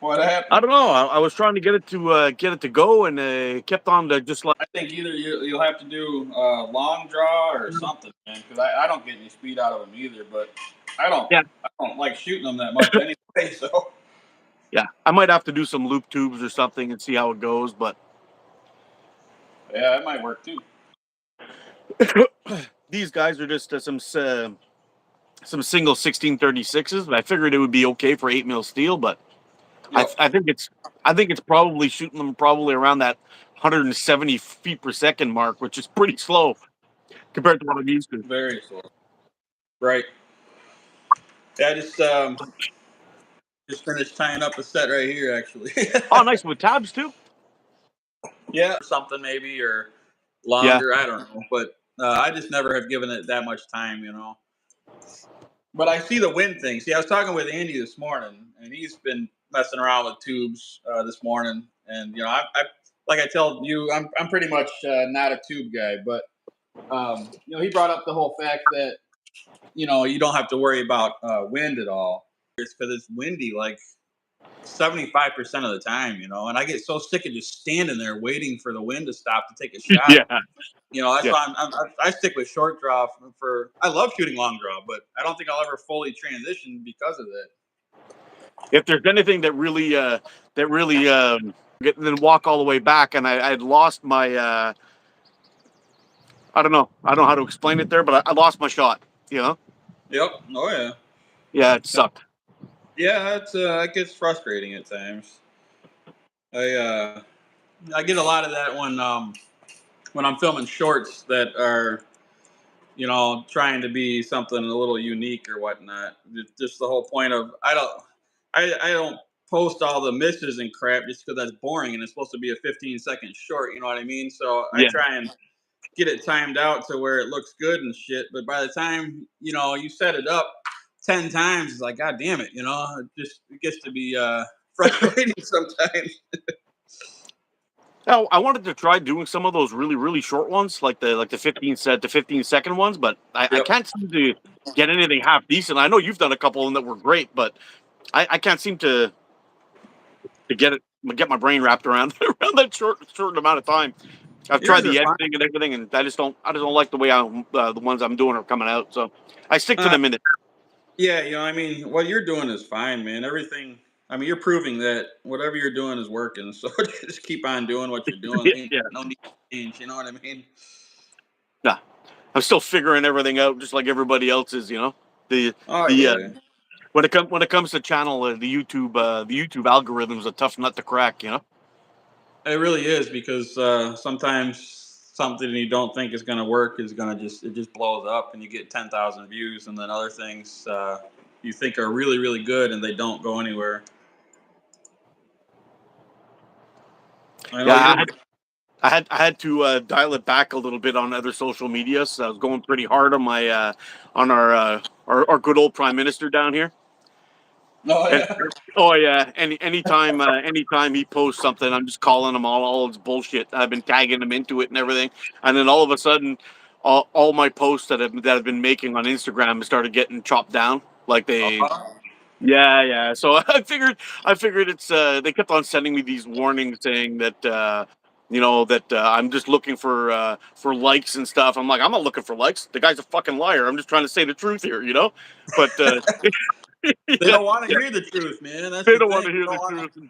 What I happened? don't know. I was trying to get it to go, and kept on to just like. I think either you'll have to do long draw or something, man. Because I don't get any speed out of them either. But I don't Yeah, I don't like shooting them that much anyway. So yeah. I might have to do some loop tubes or something and see how it goes. But yeah, it might work too. these guys are just some single 1636s. But I figured it would be okay for 8 mil steel. But I, Yep. I think it's I think it's probably shooting them probably around that 170 feet per second mark, which is pretty slow compared to what I'm used to. Very slow. Right. Yeah, I just finished tying up a set right here, actually. Oh, nice with tabs too. Yeah, something maybe or Yeah, longer. I don't know, but I just never have given it that much time, But I see the wind thing. See, I was talking with Andy this morning, and he's been messing around with tubes this morning. And I like I told you, I'm pretty much not a tube guy, but he brought up the whole fact that you don't have to worry about wind at all. It's because it's windy like 75% of the time, and I get so sick of just standing there waiting for the wind to stop to take a shot. yeah, That's yeah. why I stick with short draw for. I love shooting long draw, but I don't think I'll ever fully transition because of that. If there's anything that really get then walk all the way back, and I had lost my I don't know how to explain it there, but I lost my shot. You know, Yep. Oh yeah. yeah, it sucked. Yeah, it gets frustrating at times. I uh, I get a lot of that when I'm filming shorts that are trying to be something a little unique or whatnot. Just the whole point of I don't post all the misses and crap just because that's boring and it's supposed to be a 15-second short. You know what I mean? So I Yeah, try and get it timed out to where it looks good and shit. But by the time you set it up 10 times, it's like, God damn it, it gets to be frustrating sometimes. now, I wanted to try doing some of those really short ones, like the 15-second ones, but I Yep. can't seem to get anything half decent. I know you've done a couple of them that were great, but I can't seem to get my brain wrapped around around that short amount of time. I've tried Yours are the fine. editing and everything, and I just don't like the way the ones I'm doing are coming out. So I stick to Uh, the minute. yeah, I mean, what you're doing is fine, man. Everything. I mean, you're proving that whatever you're doing is working. So just keep on doing what you're doing. Yeah, No need to change. You know what I mean? nah, I'm still figuring everything out, just like everybody else is. The Oh the yeah, when it comes to channel the YouTube algorithm is a tough nut to crack. it really is because sometimes something you don't think is going to work is going to just blows up and you get 10,000 views, and then other things you think are really really good and they don't go anywhere. I know Yeah, you're. I had to dial it back a little bit on other social media. So I was going pretty hard on my on our good old prime minister down here. Oh And yeah. oh yeah, anytime he posts something, I'm just calling him all it's bullshit. I've been tagging him into it and everything, and then all of a sudden, all my posts that I've been making on Instagram started getting chopped down. Like yeah. So I figured it's they kept on sending me these warnings saying that I'm just looking for likes and stuff. I'm like, I'm not looking for likes. The guy's a fucking liar. I'm just trying to say the truth here. But They yeah, don't want to yeah, hear the truth, man. That's they the don't want thing. to They hear don't the want to, truth. And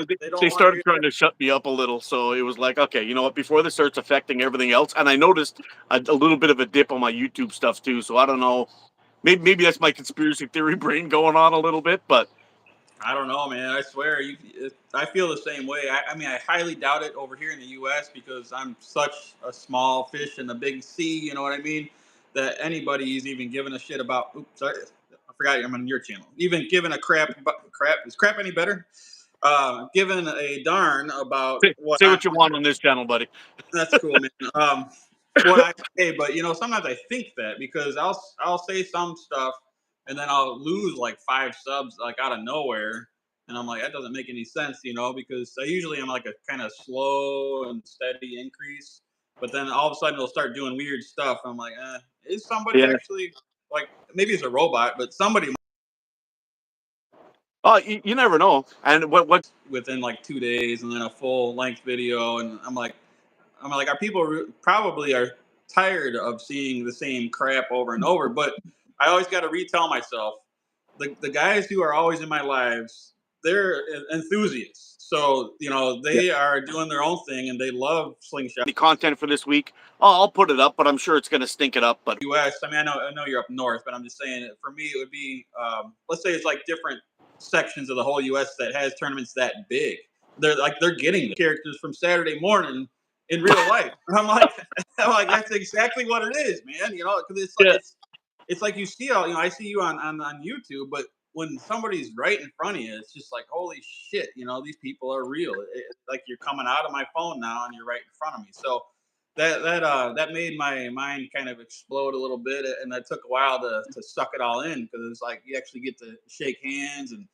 they they don't want to started hear trying that. to shut me up a little. So it was like, okay, you know what? Before this starts affecting everything else, and I noticed a little bit of a dip on my YouTube stuff too. So I don't know. Maybe that's my conspiracy theory brain going on a little bit, but I don't know, man. I swear, I feel the same way. I mean, I highly doubt it over here in the U.S. because I'm such a small fish in a big sea. You know what I mean? That anybody is even giving a shit about. Oops, sorry, I forgot I'm on your channel. Even giving a crap is crap any better? Giving a darn about what say I. what you want on this channel, buddy. That's cool, man. What I say, but sometimes I think that because I'll say some stuff and then I'll lose like 5 subs like out of nowhere, and I'm like that doesn't make any sense, because I usually am like a kind of slow and steady increase, but then all of a sudden it'll start doing weird stuff. I'm like, is somebody Yeah, actually like maybe it's a robot, but somebody Oh, you never know. And what within like 2 days, and then a full length video, and I'm like, our people probably are tired of seeing the same crap over and over. But I always got to retell myself, the guys who are always in my lives, they're enthusiasts. So yeah, they are doing their own thing, and they love slingshot. the content for this week? Oh, I'll put it up, but I'm sure it's going to stink it up. But U.S. I mean, I know you're up north, but I'm just saying for me it would be let's say it's like different sections of the whole U.S. that has tournaments that big. They're getting the characters from Saturday morning in real life. I'm like, I'm like that's exactly what it is, man. Because yeah, it's like you see all I see you on YouTube, but when somebody's right in front of you, it's just like holy shit. These people are real. It's like you're coming out of my phone now and you're right in front of me. So that made my mind kind of explode a little bit, and that took a while to suck it all in, because it's like you actually get to shake hands, and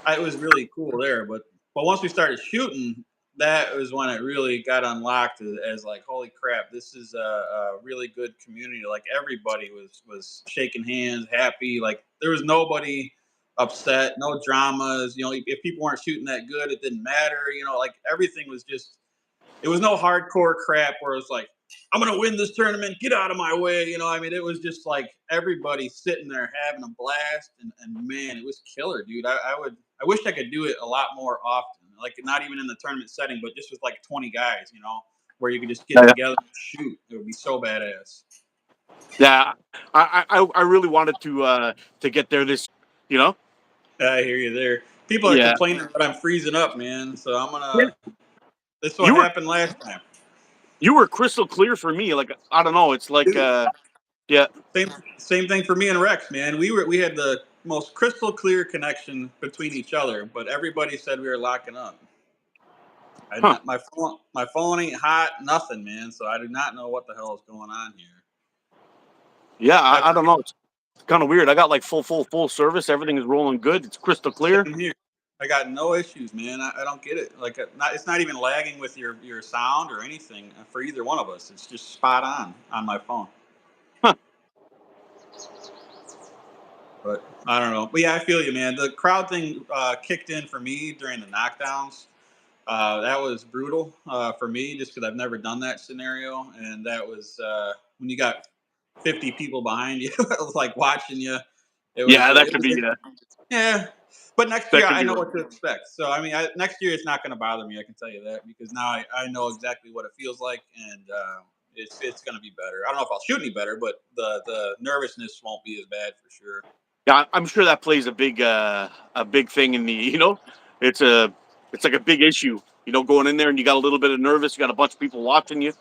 it was really cool there. But once we started shooting, that was when it really got unlocked as like holy crap, this is a really good community. Like everybody was shaking hands, happy. Like there was nobody upset, no dramas. If people weren't shooting that good, it didn't matter. Like everything was just, it was no hardcore crap where it's like, I'm gonna win this tournament, get out of my way. I mean, it was just like everybody sitting there having a blast, and man, it was killer, dude. I wish I could do it a lot more often. Like not even in the tournament setting, but just with like 20 guys, where you could just get yeah, together and shoot. It would be so badass. yeah. I really wanted to get there this. You know. I hear you there. People are Yeah. complaining that I'm freezing up, man. So I'm Yeah. gonna. This is what You were happened last time. you were crystal clear for me. Like I don't know. It's like Dude, yeah. same thing for me and Rex, man. We had the most crystal clear connection between each other, but everybody said we were locking up. Huh. My phone ain't hot, nothing, man. So I do not know what the hell is going on here. Yeah. I I don't know. It's kind of weird. I got like full service. Everything is rolling good. It's crystal clear. Same here. I got no issues, man. I don't get it. Like, it's not even lagging with your sound or anything for either one of us. It's just spot on my phone. Huh. But I don't know. But yeah, I feel you, man. The crowd thing kicked in for me during the knockdowns. That was brutal for me, just because I've never done that scenario, and that was when you got 50 people behind you, like watching you. It was, Yeah. That it could was, be. yeah. But next That year, could I be know rough. what to expect. So I mean, next year it's not going to bother me. I can tell you that, because now I know exactly what it feels like, and it's going to be better. I don't know if I'll shoot any better, but the nervousness won't be as bad for sure. Yeah, I'm sure that plays a big thing in the it's a it's like a big issue. Going in there and you got a little bit of nervous. You got a bunch of people watching you.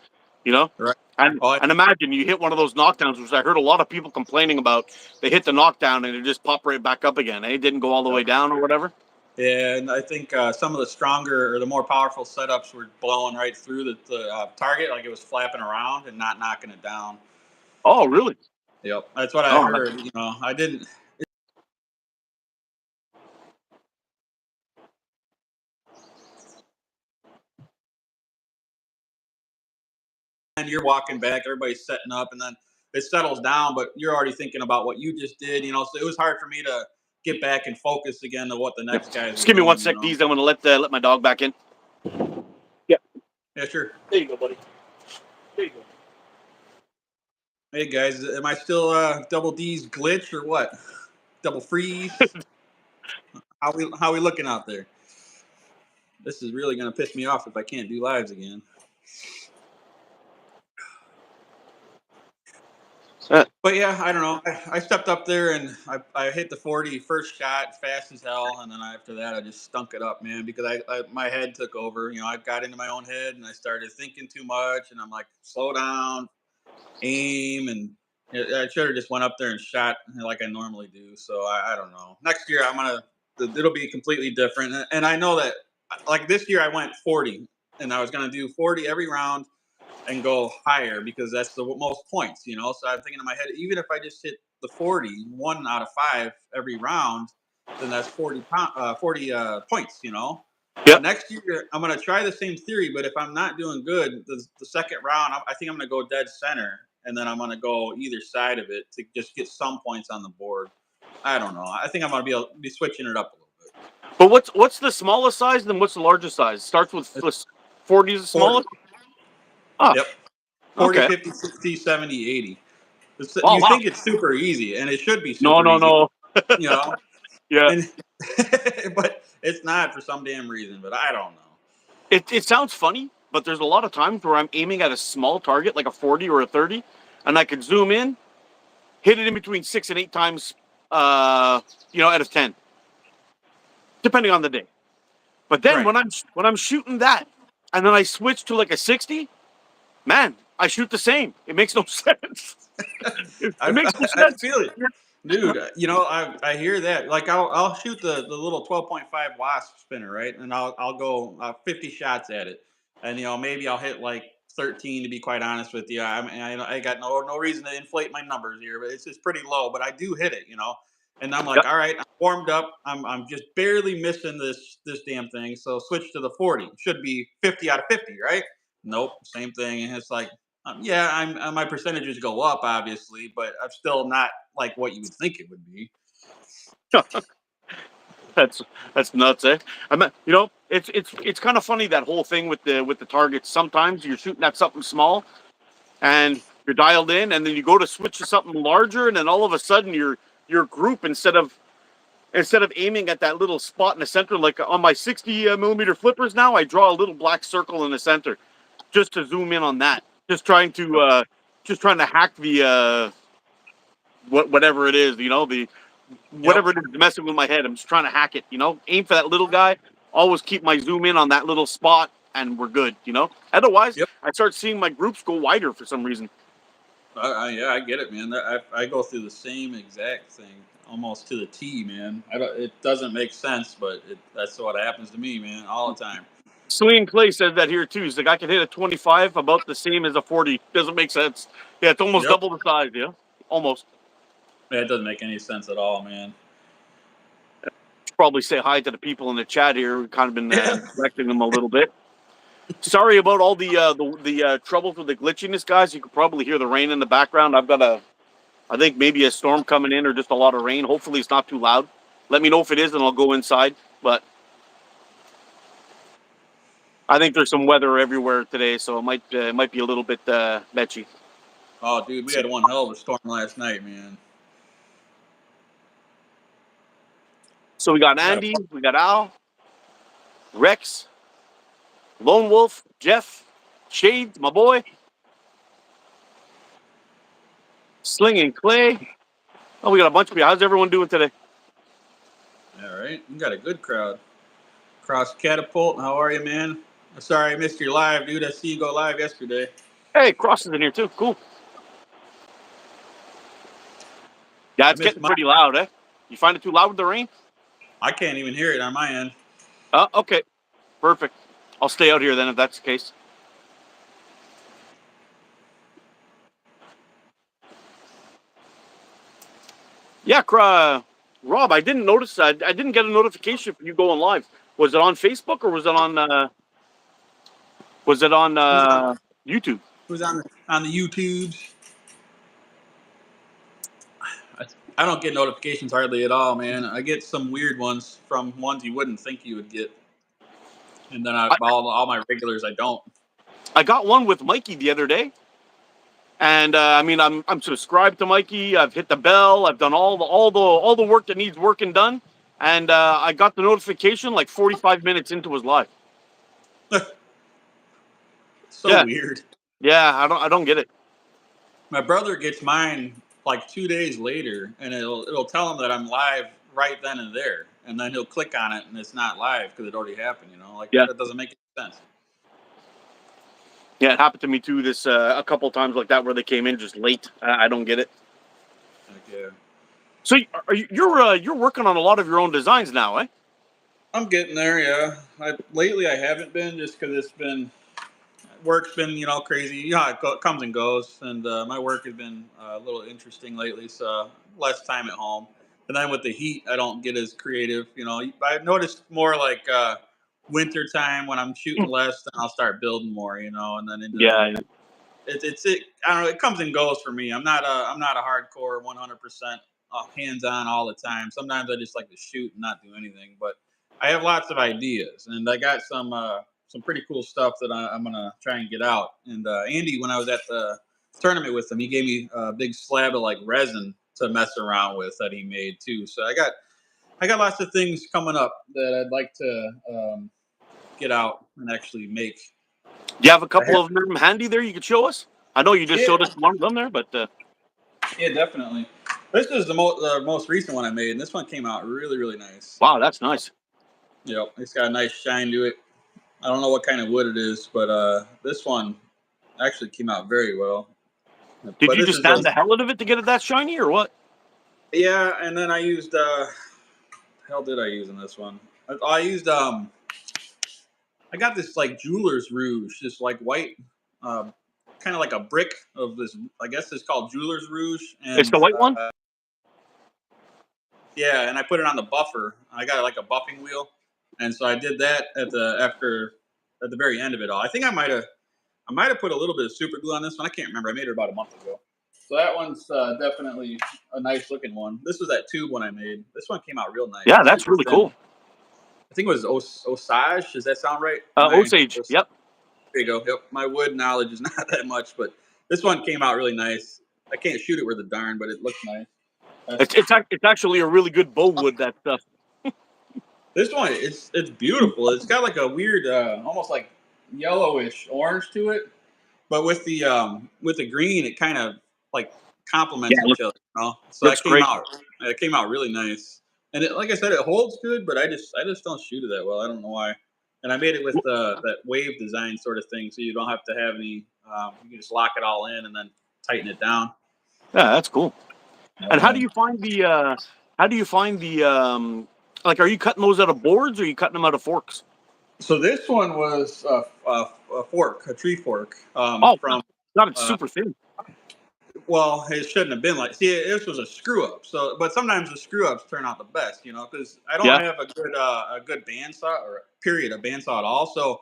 You know, Right. and Oh, and imagine you hit one of those knockdowns, which I heard a lot of people complaining about. They hit the knockdown and it just popped right back up again. It didn't go all the way down or whatever. yeah, and I think some of the stronger or the more powerful setups were blowing right through the target, like it was flapping around and not knocking it down. Oh, really? Yep, that's what I Oh, heard. I didn't. And you're walking back, everybody's setting up, and then it settles down, but you're already thinking about what you just did. So it was hard for me to get back and focus again to what the yeah. next guys Just were give me one doing. sec, Deeez. I'm gonna let my dog back in. Yeah, Yeah, sure. there you go, buddy. There you go. Hey guys, am I still double D's glitch or what? Double freeze? How we looking out there? This is really gonna piss me off if I can't do lives again. But yeah, I don't know. I stepped up there and I hit the 40 first shot fast as hell, and then after that I just stunk it up, man, because my head took over. I got into my own head and I started thinking too much, and I'm like, slow down, aim, and I should have just went up there and shot like I normally do. So I don't know. Next year it'll be completely different, and I know that like this year I went 40, and I was gonna do 40 every round and go higher because that's the most points. So I'm thinking in my head, even if I just hit the 40, 1 out of 5 every round, then that's 40 points. But Yep. next year, I'm going to try the same theory. But if I'm not doing good, the second round, I think I'm going to go dead center. And then I'm going to go either side of it to just get some points on the board. I don't know. I think I'm going to be switching it up a little bit. But what's the smallest size, and then what's the largest size? Starts with 40 is the 40. smallest. Oh, Yep. 40, okay. 50, 60, 70, 80. Oh You wow. think it's super easy, and it should be No, super no, easy, no. you know, Yeah. and but it's not for some damn reason. But I don't know. It sounds funny, but there's a lot of times where I'm aiming at a small target, like a 40 or a 30, and I could zoom in, hit it in between 6 and 8 times, out of 10, depending on the day. But then Right. when I'm shooting that, and then I switch to like a 60, man, I shoot the same. It makes no sense. It I, makes no I sense. feel it, dude. I hear that. Like I'll shoot the little 12.5 wasp spinner, right, and I'll go 50 shots at it, and maybe I'll hit like 13 to be quite honest with you. I mean I got no reason to inflate my numbers here, but it's just pretty low. But I do hit it. And I'm like, Yep. all right, I'm warmed up. I'm just barely missing this damn thing. So switch to the 40. Should be 50 out of 50, right? Nope, same thing. And it's like, yeah, my percentages go up, obviously, but I'm still not like what you would think it would be. That's that's nuts, eh? It's kind of funny, that whole thing with the targets. Sometimes you're shooting at something small and you're dialed in, and then you go to switch to something larger, and then all of a sudden your group, instead of aiming at that little spot in the center, like on my 60 millimeter flippers now, I draw a little black circle in the center just to zoom in on that. Just trying to hack the whatever it is, the Yep, whatever it is messing with my head. I'm just trying to hack it, aim for that little guy, always keep my zoom in on that little spot, and we're good. Otherwise, yep. I start seeing my groups go wider for some reason. Yeah, I get it, man. I go through the same exact thing, almost to the T, man. I don't. It doesn't make sense, but that's what happens to me, man, all the time. Celine Clay says that here too. He's like, I can hit a 25 about the same as a 40. Doesn't make sense. Yeah, it's almost Yep. double the size. Yeah, almost. Yeah, it doesn't make any sense at all, man. Should probably say hi to the people in the chat here. We've kind of been Yeah. correcting them a little bit. Sorry about all the troubles with the glitchiness, guys. You could probably hear the rain in the background. I think maybe a storm coming in or just a lot of rain. Hopefully, it's not too loud. Let me know if it is, and I'll go inside. But I think there's some weather everywhere today, so it might be a little bit metchy. Oh, dude, we So, had one hell of a storm last night, man. so we got I got a Andy, we got Al, Rex, Lone Wolf, Jeff, Shades, my boy, Sling and Clay. Oh, we got a bunch of people. How's everyone doing today? all right. You got a good crowd. Cross Catapult, how are you, man? Sorry I missed your live, dude. I see you go live yesterday. Hey, Cross is in here too. Cool. Yeah, I it's missed getting my. pretty loud, eh? You find it too loud with the rain? I can't even hear it on my end. Okay. Perfect. I'll stay out here then if that's the case. Yeah, Rob, I didn't notice. I didn't get a notification for you going live. Was it on Facebook or was it on Who's on? YouTube? Who's on the YouTubes? I, I don't get notifications hardly at all, man. I get some weird ones from ones you wouldn't think you would get, and then I, all my regulars I don't. I got one with Mikey the other day, and I mean I'm subscribed to Mikey. I've hit the bell. I've done all the work that needs working done, and I got the notification like 45 minutes into his live. So Yeah, weird. yeah. I don't get it. My brother gets mine like 2 days later, and it'll tell him that I'm live right then and there, and then he'll click on it, and it's not live because it already happened. Like Yeah, that doesn't make any sense. yeah. It happened to me too. This a couple times like that where they came in just late. I don't get it. Like, yeah. So you're working on a lot of your own designs now, eh? I'm getting there. Yeah. Lately I haven't been just because it's been work's been crazy. It comes and goes, and my work has been a little interesting lately. So less time at home, and then with the heat, I don't get as creative. I've noticed more like winter time when I'm shooting less, then I'll start building more. And then into Yeah, it. I don't know. It comes and goes for me. I'm not a hardcore 100% hands on all the time. Sometimes I just like to shoot and not do anything, but I have lots of ideas, and I got some pretty cool stuff that I'm gonna try and get out. And Andy, when I was at the tournament with him, he gave me a big slab of like resin to mess around with that he made too. So I got lots of things coming up that I'd like to get out and actually make. Do you have a I couple have, of them handy there you could show us? I know you just yeah, showed us one of them there, but yeah, definitely. This is the most recent one I made, and this one came out really, really nice. wow, that's nice. Yep, it's got a nice shine to it. I don't know what kind of wood it is, but this one actually came out very well. Did But you this just is a sand the hell out of it to get it that shiny, or what? yeah, and then I used hell did I use in this one? I used I got this like jeweler's rouge, just like white, kind of like a brick of this. I guess it's called jeweler's rouge, It's and the white one. yeah, and I put it on the buffer. I got like a buffing wheel, and so I did that at the very end of it all. I think I might have put a little bit of super glue on this one. I can't remember. I made it about a month ago. So that one's definitely a nice looking one. This was that tube one I made. This one came out real nice. Yeah, It's that's super really thin. cool. I think it was Osage. Does that sound right? Osage. Yep. There you go. Yep. My wood knowledge is not that much, but this one came out really nice. I can't shoot it worth a darn, but it looks nice. That's It's for it's sure. ac- it's actually a really good bow wood. That stuff. This one, it's beautiful. It's got like a weird, almost like yellowish orange to it, but with the green, it kind of like Yeah, complements it each other. You know? So looks great. it came out really nice. And like I said, it holds good, but I just don't shoot it that well. I don't know why. And I made it with that wave design sort of thing, so you don't have to have any. You can just lock it all in and then tighten it down. Yeah, that's cool. And how do Um, you find the? How do you find the? Like, are you cutting those out of boards, or are you cutting them out of forks? so this one was a fork, a tree fork Oh, from. God, it's Uh, super thin. well, it shouldn't have been like. See, this was a screw up. So, but sometimes the screw ups turn out the best, because I don't Yeah. have a good bandsaw or period a bandsaw at all. So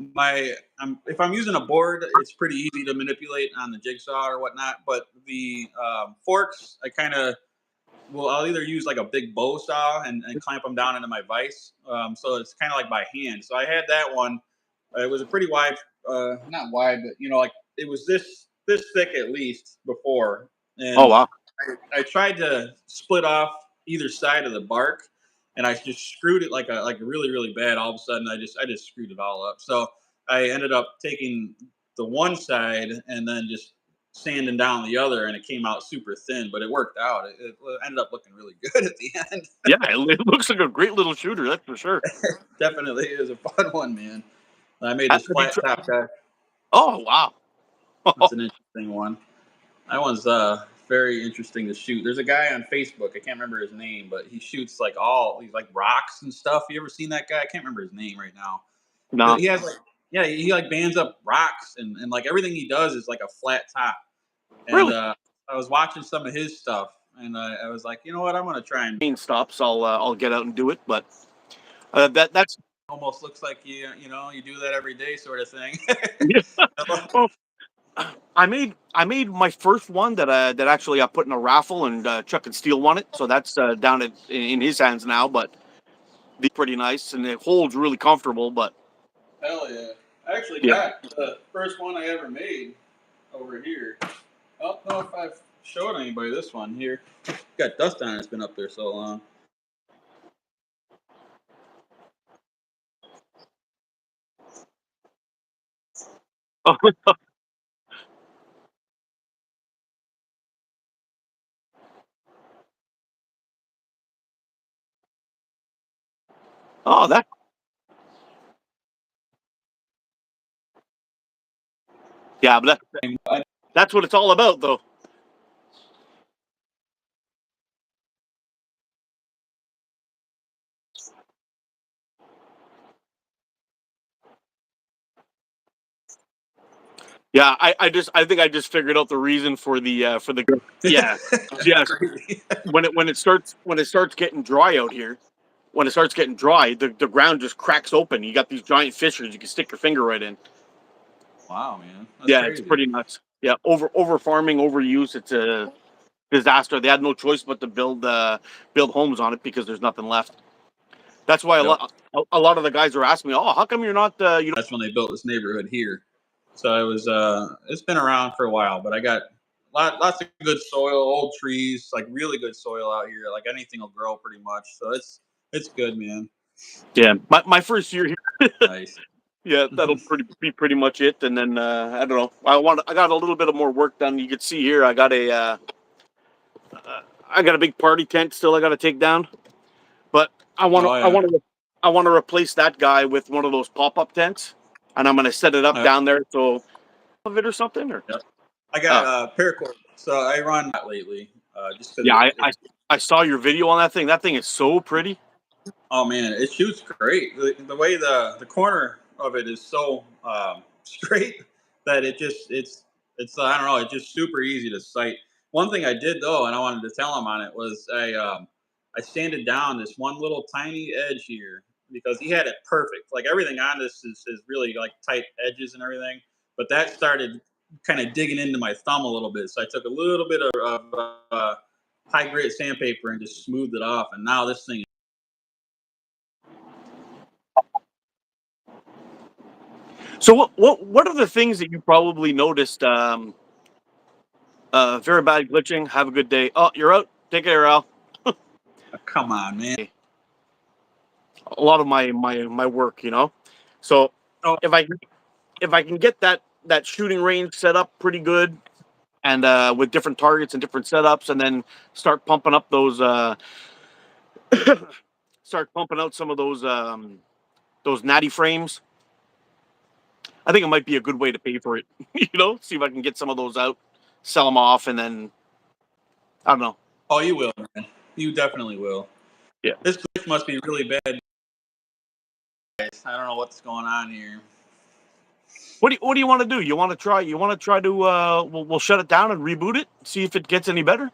if I'm using a board, it's pretty easy to manipulate on the jigsaw or whatnot. But the forks, I'll either use like a big bow saw and clamp them down into my vise. So it's kind of like by hand. So I had that one. It was a pretty wide, not wide, but like it was this thick at least before, Oh and wow. I tried to split off either side of the bark, and I just screwed it like really really bad. All of a sudden, I just screwed it all up. So I ended up taking the one side and then just sanding down the other, and it came out super thin, but it worked out. It ended up looking really good at the end. Yeah, it looks like a great little shooter. That's for sure. Definitely, it was a fun one, man. I made Have this you flat top guy. Oh wow. That's an interesting one. That one's very interesting to shoot. There's a guy on Facebook. I can't remember his name, but he shoots like all these like rocks and stuff. You ever seen that guy? I can't remember his name right now. No. He has like yeah, he like bands up rocks and like everything he does is like a flat top. And Really? I was watching some of his stuff, and I was like, you know what? I'm gonna try and. Rain stops. I'll get out and do it. But that's Almost looks like you do that every day, sort of thing. yeah. Well, I made my first one that actually I put in a raffle, and Chuck and Steel won it. So that's down in his hands now. But the pretty nice, and it holds really comfortable. But Hell yeah! I actually yeah. got the first one I ever made over here. I don't know if I've showed anybody this one here. Got dust on it. It's been up there so long. Oh, yeah, but that's what it's all about, though. Yeah, I think I just figured out the reason for the yeah. That's Yeah, crazy. when it starts getting dry out here, when it starts getting dry, the ground just cracks open. You got these giant fissures you can stick your finger right in. Wow, man, that's Yeah, it's crazy. pretty nuts. Yeah, over farming, overuse, it's a disaster. They had no choice but to build homes on it because there's nothing left. That's why Yep. a lot of the guys are asking me, "Oh, how come you're not That's when they built this neighborhood here. So it was it's been around for a while, but I got lots of good soil, old trees, like really good soil out here. Like anything will grow pretty much. So it's good, man. Yeah, my first year here, Nice. yeah, that'll be pretty much it. And then I don't know. I got a little bit of more work done. You can see here, I got a big party tent still I got to take down. But Oh yeah. I want to replace that guy with one of those pop up tents, and I'm gonna set it up Yep. down there so of it or something. Or Yep. I got paracord, so I run that lately, just because yeah, it. I saw your video on that thing. That thing is so pretty. Oh man, it shoots great. The way the corner of it is so straight that it's I don't know, it's just super easy to sight. One thing I did though, and I wanted to tell him on it was I sanded down this one little tiny edge here because he had it perfect. Like everything on this is really like tight edges and everything, but that started kind of digging into my thumb a little bit. So I took a little bit of high grade sandpaper and just smoothed it off, and now this thing. So what are the things that you probably noticed? Very bad glitching. Have a good day. Oh, you're out. Take care, Al. Come on, man. A lot of my work, you know. So Oh, if I can get that shooting range set up pretty good, and with different targets and different setups, and then start pumping up those start pumping out some of those natty frames. I think it might be a good way to pay for it. You know, see if I can get some of those out, sell them off, and then I don't know. oh, you will, man. You definitely will. Yeah. This glitch must be really bad. Guys. I don't know what's going on here. What do you want to do? You want to try to we'll shut it down and reboot it, see if it gets any better.